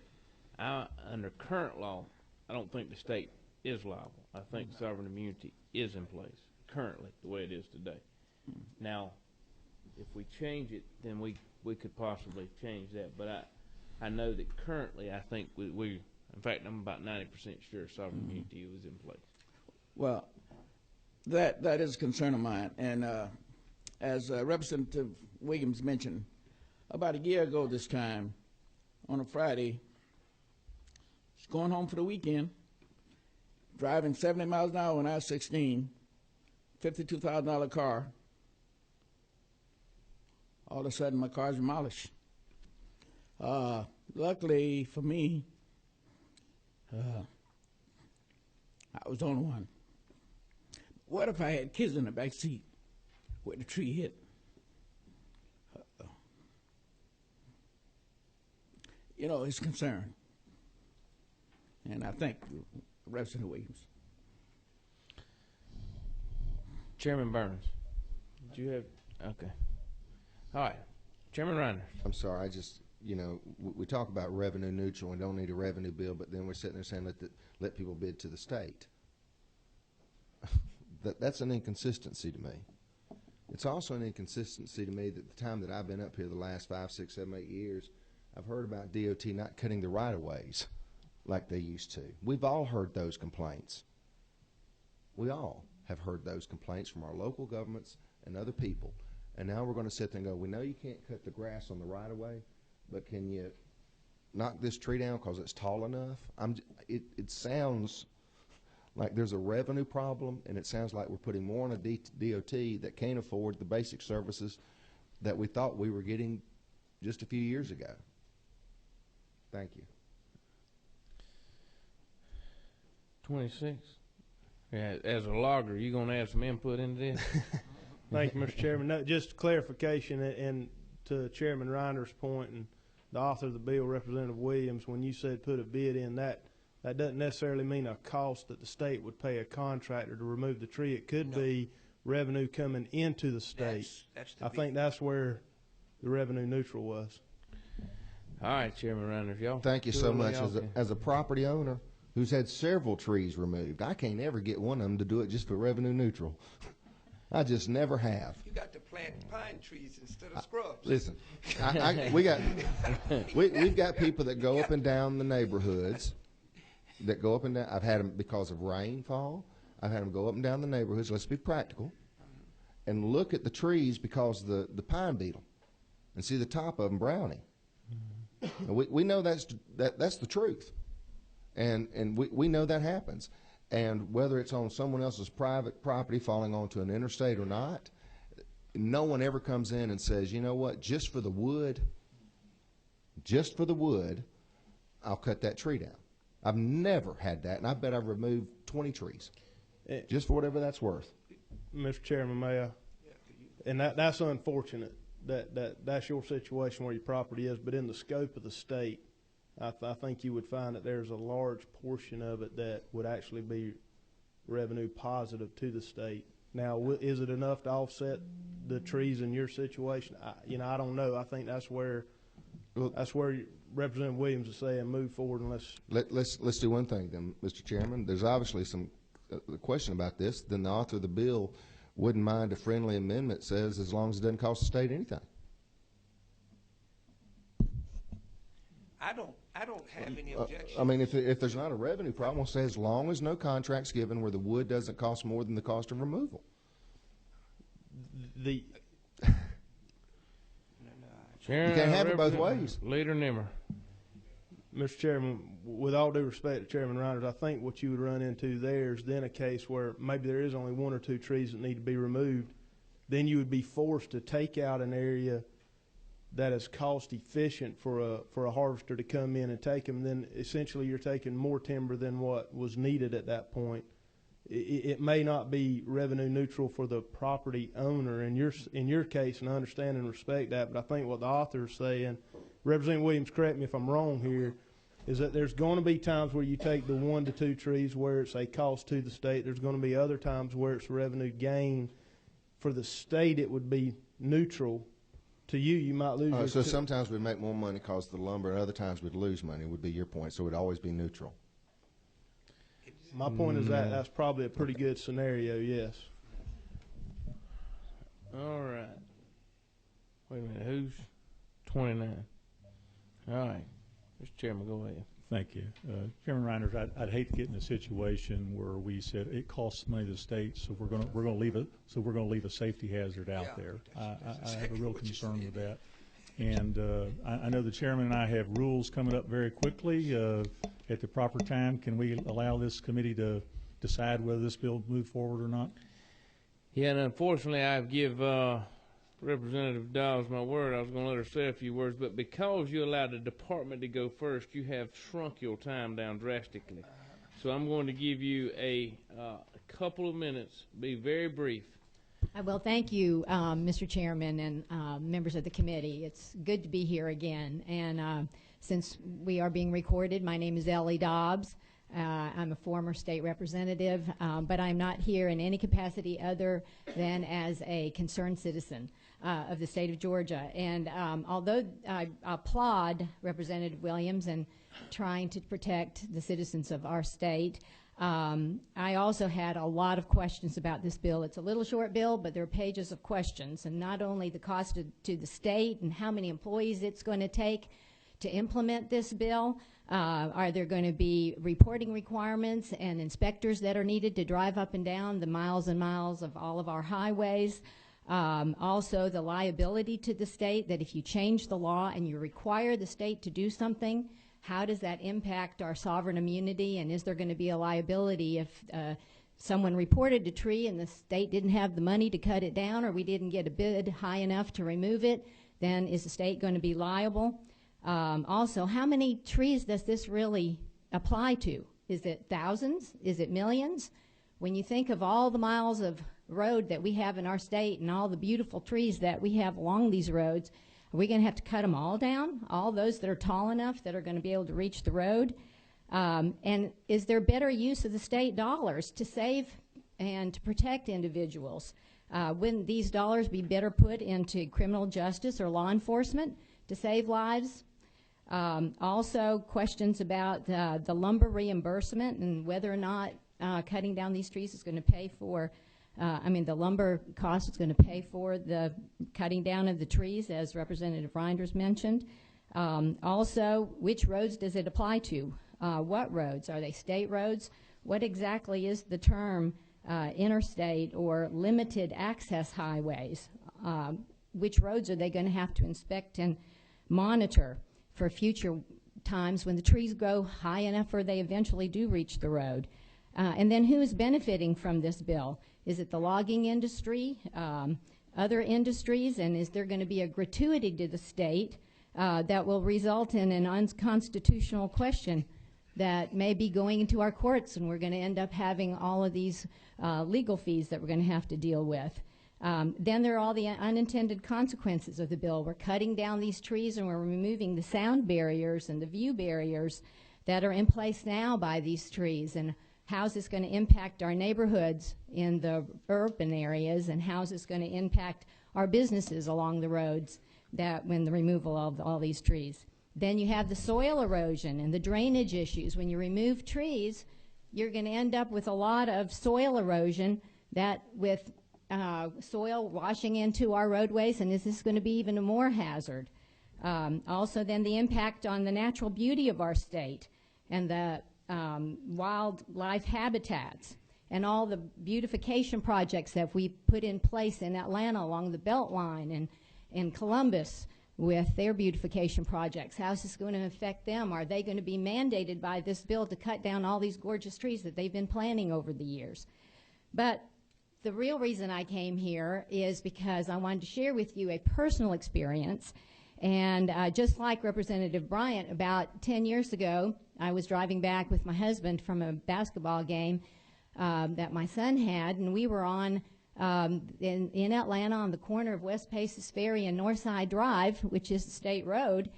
under current law, I don't think the state is liable. I think sovereign immunity is in place currently, the way it is today. Now, if we change it, then we could possibly change that. But I know that currently, I think we in fact, I'm about 90% sure sovereign immunity was in place. Well, that is a concern of mine. And as Representative Williams mentioned, about a year ago this time, on a Friday, just going home for the weekend, driving 70 miles an hour on I-16, $52,000 car. All of a sudden, my car's demolished. Luckily for me, I was the only one. What if I had kids in the back seat where the tree hit? You know, it's concern. And I thank Representative Williams. Chairman Burns, did you have, okay. All right, Chairman Reiner. I'm sorry, we talk about revenue neutral and don't need a revenue bill, but then we're sitting there saying let people bid to the state. That's an inconsistency to me. It's also an inconsistency to me that the time that I've been up here the last 5, 6, 7, 8 years, I've heard about DOT not cutting the right-of-ways like they used to. We've all heard those complaints. We all have heard those complaints from our local governments and other people. And now we're going to sit there and go, we know you can't cut the grass on the right-of-way, but can you knock this tree down because it's tall enough? It sounds like there's a revenue problem, and it sounds like we're putting more on a DOT that can't afford the basic services that we thought we were getting just a few years ago. Thank you. 26. Yeah, as a logger, you going to have some input into this? Thank you, Mr. Chairman. No, just clarification, and to Chairman Reiner's point and the author of the bill, Representative Williams, when you said put a bid in, that doesn't necessarily mean a cost that the state would pay a contractor to remove the tree. It could be revenue coming into the state. I think that's where the revenue neutral was. All right, Chairman Reiner, y'all. Thank you so much. As a property owner who's had several trees removed, I can't ever get one of them to do it just for revenue neutral. I just never have. You got to plant pine trees instead of scrubs. Listen, we've got people that go up and down the neighborhoods. That go up and down. I've had them because of rainfall. I've had them go up and down the neighborhoods. Let's be practical, and look at the trees because the pine beetle, and see the top of them browning. And we know that's the truth, and we know that happens. And whether it's on someone else's private property falling onto an interstate or not, no one ever comes in and says, you know what, just for the wood, I'll cut that tree down. I've never had that, and I bet I've removed 20 trees, just for whatever that's worth. Mr. Chairman, may I? And that's unfortunate that's your situation where your property is, but in the scope of the state, I think you would find that there's a large portion of it that would actually be revenue positive to the state. Now, is it enough to offset the trees in your situation? I don't know. I think that's where Representative Williams is saying move forward and let's do one thing then, Mr. Chairman. There's obviously some question about this. Then the author of the bill wouldn't mind a friendly amendment says as long as it doesn't cost the state anything. I don't have any objection. I mean, if there's not a revenue problem, we'll say as long as no contract's given where the wood doesn't cost more than the cost of removal. You can't have it both ways. Leader Nimmer. Mr. Chairman, with all due respect to Chairman Reiner, I think what you would run into there is then a case where maybe there is only 1 or 2 trees that need to be removed. Then you would be forced to take out an area that is cost efficient for a harvester to come in and take them. Then essentially you're taking more timber than what was needed at that point. It may not be revenue neutral for the property owner in your case, and I understand and respect that, but I think what the author is saying, Representative Williams, correct me if I'm wrong here, is that there's going to be times where you take the 1 to 2 trees where it's a cost to the state. There's going to be other times where it's revenue gain. For the state, it would be neutral to you, you might lose. Your So sometimes we make more money because of the lumber, and other times we'd lose money. Would be your point. So it'd always be neutral. My point is that that's probably a pretty good scenario. Yes. All right. Wait a minute. Who's 29? All right. Mr. Chairman, go ahead. Thank you. Chairman Reinders, I'd hate to get in a situation where we said it costs money to the state, so we're going to leave a safety hazard out there. I have a real concern with that. And I know the chairman and I have rules coming up very quickly. At the proper time, can we allow this committee to decide whether this bill move forward or not? Yeah, and unfortunately, I give Representative Dawes my word. I was going to let her say a few words, but because you allowed the department to go first, you have shrunk your time down drastically. So I'm going to give you a couple of minutes. Be very brief. Well, thank you, Mr. Chairman and members of the committee. It's good to be here again. And since we are being recorded, my name is Ellie Dobbs. I'm a former state representative, but I'm not here in any capacity other than as a concerned citizen of the state of Georgia. And although I applaud Representative Williams in trying to protect the citizens of our state, I also had a lot of questions about this bill. It's a little short bill, but there are pages of questions, and not only the cost to the state and how many employees it's going to take to implement this bill. Are there going to be reporting requirements and inspectors that are needed to drive up and down the miles and miles of all of our highways? Also, the liability to the state, that if you change the law and you require the state to do something, how does that impact our sovereign immunity? And is there going to be a liability if someone reported a tree and the state didn't have the money to cut it down, or we didn't get a bid high enough to remove it? Then is the state going to be liable? Also, how many trees does this really apply to? Is it thousands? Is it millions? When you think of all the miles of road that we have in our state and all the beautiful trees that we have along these roads, are we going to have to cut them all down? All those that are tall enough that are going to be able to reach the road? And is there better use of the state dollars to save and to protect individuals? Wouldn't these dollars be better put into criminal justice or law enforcement to save lives? Also, questions about the lumber reimbursement and whether or not cutting down these trees is going to pay for, the lumber cost is going to pay for the cutting down of the trees, as Representative Reinders mentioned. Also, which roads does it apply to? What roads? Are they state roads? What exactly is the term interstate or limited access highways? Which roads are they going to have to inspect and monitor for future times when the trees grow high enough or they eventually do reach the road? And then who is benefiting from this bill? Is it the logging industry, other industries, and is there going to be a gratuity to the state that will result in an unconstitutional question that may be going into our courts, and we're going to end up having all of these legal fees that we're going to have to deal with? Then there are all the unintended consequences of the bill. We're cutting down these trees and we're removing the sound barriers and the view barriers that are in place now by these trees. And how is this going to impact our neighborhoods in the urban areas, and how is this going to impact our businesses along the roads that when the removal of all these trees? Then you have the soil erosion and the drainage issues. When you remove trees, you're going to end up with a lot of soil erosion that with soil washing into our roadways, and is this going to be even a more hazard? Also then the impact on the natural beauty of our state and the wildlife habitats and all the beautification projects that we put in place in Atlanta along the Beltline and in Columbus with their beautification projects. How is this going to affect them? Are they going to be mandated by this bill to cut down all these gorgeous trees that they've been planting over the years? But the real reason I came here is because I wanted to share with you a personal experience. And just like Representative Bryant, about 10 years ago, I was driving back with my husband from a basketball game that my son had, and we were on in Atlanta on the corner of West Paces Ferry and Northside Drive, which is the state road,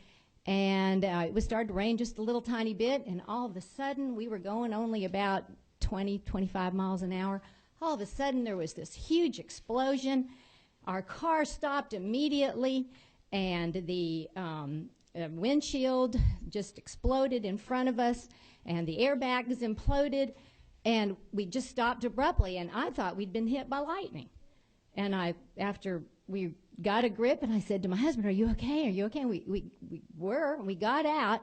and it was starting to rain just a little tiny bit, and all of a sudden we were going only about 20, 25 miles an hour. All of a sudden there was this huge explosion. Our car stopped immediately, and the windshield just exploded in front of us, and the airbags imploded, and we just stopped abruptly, and I thought we'd been hit by lightning. And after we got a grip, and I said to my husband, "Are you okay? Are you okay?" And we got out.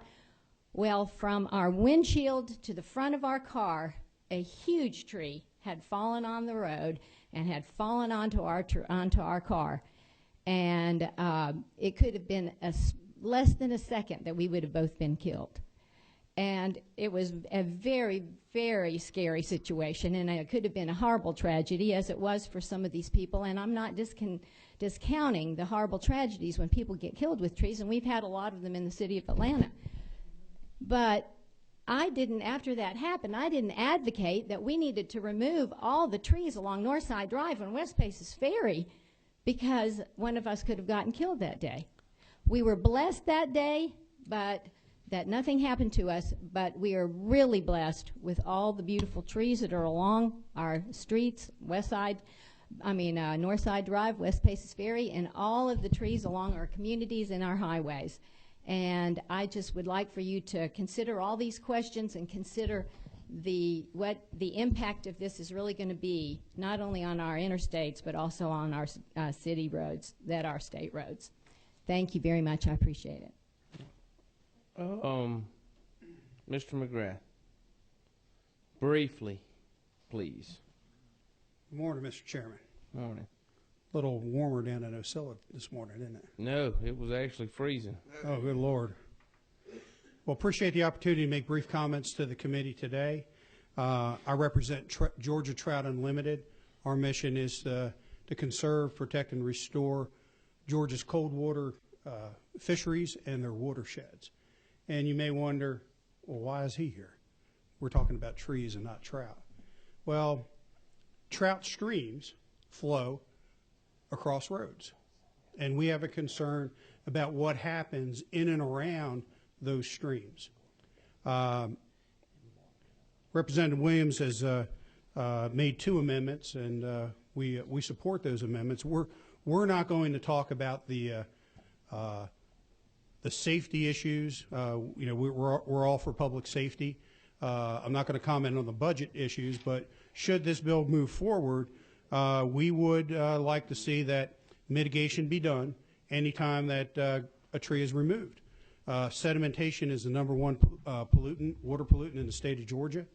Well, from our windshield to the front of our car, a huge tree had fallen on the road and had fallen onto our car. And it could have been less than a second that we would have both been killed. And it was a very, very scary situation, and it could have been a horrible tragedy, as it was for some of these people. And I'm not discounting the horrible tragedies when people get killed with trees, and we've had a lot of them in the city of Atlanta. But after that happened, I didn't advocate that we needed to remove all the trees along Northside Drive and West Paces Ferry because one of us could have gotten killed that day. We were blessed that day, but that nothing happened to us, but we are really blessed with all the beautiful trees that are along our streets, Northside Drive, West Paces Ferry, and all of the trees along our communities and our highways. And I just would like for you to consider all these questions and consider what the impact of this is really going to be, not only on our interstates, but also on our city roads that are state roads. Thank you very much. I appreciate it. Mr. McGrath, briefly, please. Good morning, Mr. Chairman. Morning. A little warmer down in Ocilla this morning, isn't it? No, it was actually freezing. Oh, good Lord. Well, appreciate the opportunity to make brief comments to the committee today. I represent Georgia Trout Unlimited. Our mission is to conserve, protect, and restore Georgia's cold water fisheries and their watersheds. And you may wonder, well, why is he here? We're talking about trees and not trout. Well, trout streams flow across roads, and we have a concern about what happens in and around those streams. Representative Williams has made 2 amendments, and we support those amendments. We're not going to talk about the safety issues. We're all for public safety. I'm not going to comment on the budget issues, but should this bill move forward, we would like to see that mitigation be done anytime that a tree is removed. Sedimentation is the #1 water pollutant in the state of Georgia,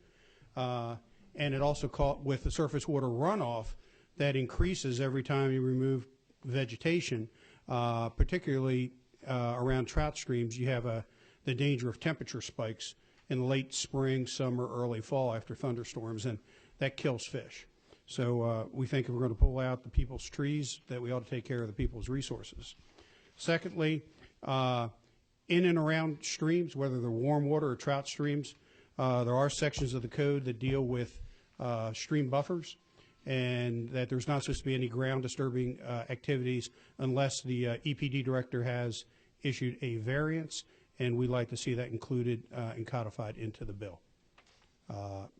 and it also with the surface water runoff that increases every time you remove vegetation, particularly around trout streams. You have the danger of temperature spikes in late spring, summer, early fall after thunderstorms, and that kills fish. So we think if we're going to pull out the people's trees, that we ought to take care of the people's resources. Secondly, in and around streams, whether they're warm water or trout streams, there are sections of the code that deal with stream buffers, and that there's not supposed to be any ground disturbing activities unless the EPD director has issued a variance, and we'd like to see that included and codified into the bill.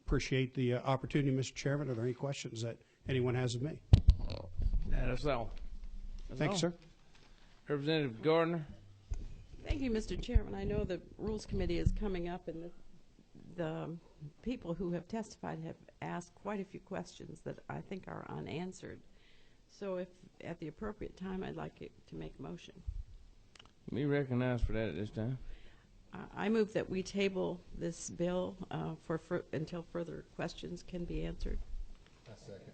Appreciate the opportunity, Mr. Chairman. Are there any questions that anyone has of me? That's all. Thank you, sir. Representative Gardner. Thank you, Mr. Chairman. I know the Rules Committee is coming up, and the people who have testified have asked quite a few questions that I think are unanswered. So if at the appropriate time, I'd like to make a motion. Be recognized for that at this time. I move that we table this bill until further questions can be answered. I second.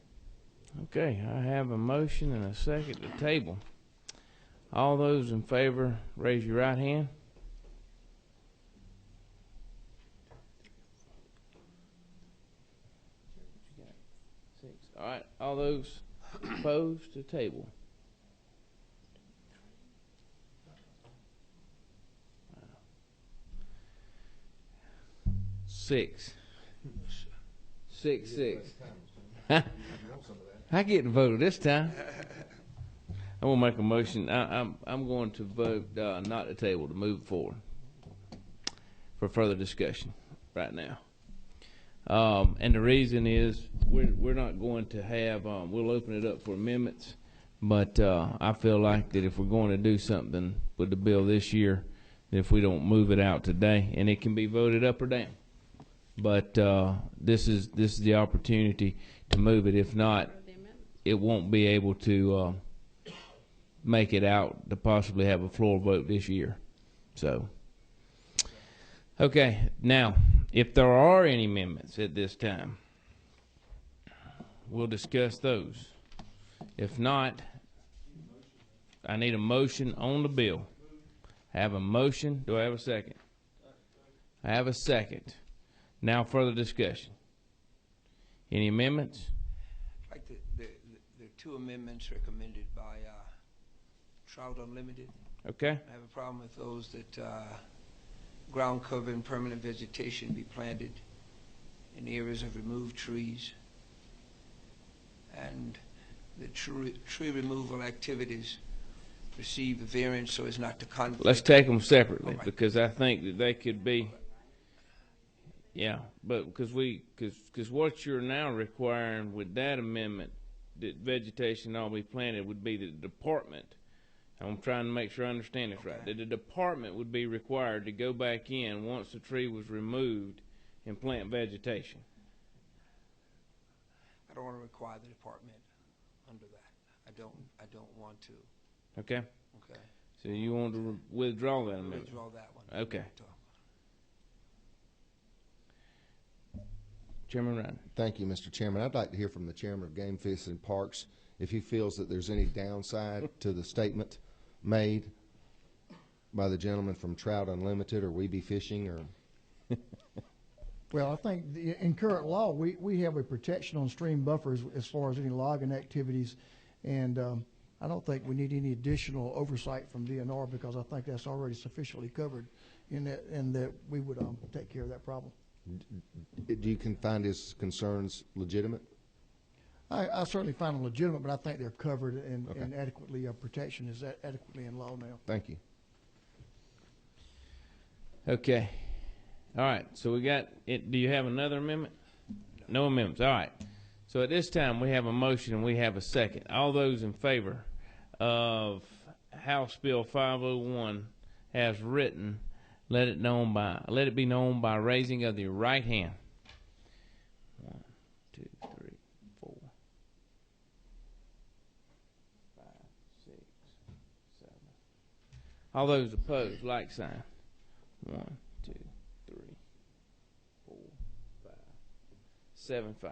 Okay, I have a motion and a second to table. All those in favor, raise your right hand. All right, all those opposed to table. 6. 6. I get to vote this time. I will make a motion. I'm going to vote not to table, to move forward for further discussion right now. And the reason is we're not going to have. We'll open it up for amendments But I feel like that if we're going to do something with the bill this year, if we don't move it out today, and it can be voted up or down. But this is the opportunity to move it. If not, it won't be able to make it out to possibly have a floor vote this year. So, okay, now, if there are any amendments at this time, we'll discuss those. If not, I need a motion on the bill. I have a motion. Do I have a second? I have a second. Now further discussion. Any amendments? Like the two amendments recommended by Trout Unlimited. Okay. I have a problem with those that ground cover and permanent vegetation be planted in areas of removed trees, and the tree removal activities receive a variance so as not to conflict. Let's take them separately, right, because I think that they could be, yeah, but because what you're now requiring with that amendment, that vegetation all be planted, would be the department. I'm trying to make sure I understand this right. That the department would be required to go back in once the tree was removed and plant vegetation. I don't want to require the department under that. I don't want to. Okay. Okay. So you want to withdraw that amendment? Withdraw that one. Okay. Chairman Ryan. Thank you, Mr. Chairman. I'd like to hear from the Chairman of Game Fish and Parks if he feels that there's any downside to the statement made by the gentleman from Trout Unlimited or We Be Fishing, or. Well, I think in current law, we have a protection on stream buffers as far as any logging activities, and I don't think we need any additional oversight from DNR, because I think that's already sufficiently covered in that we would take care of that problem. Do you find his concerns legitimate? I certainly find them legitimate, but I think they're covered and adequately, protection is adequately in law now. Thank you. Okay. All right. So we got it. Do you have another amendment? No amendments. All right. So at this time, we have a motion and we have a second. All those in favor of House Bill 501 as written, let it be known by raising of the right hand. 1, 2, 3, 4, 5, 6, 7. All those opposed, like sign. 1, 2, 3, 4, 5, 7, 5.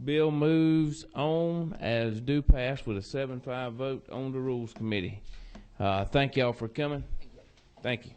Bill moves on as due pass with a 7-5 vote on the Rules Committee. Thank y'all for coming. Thank you.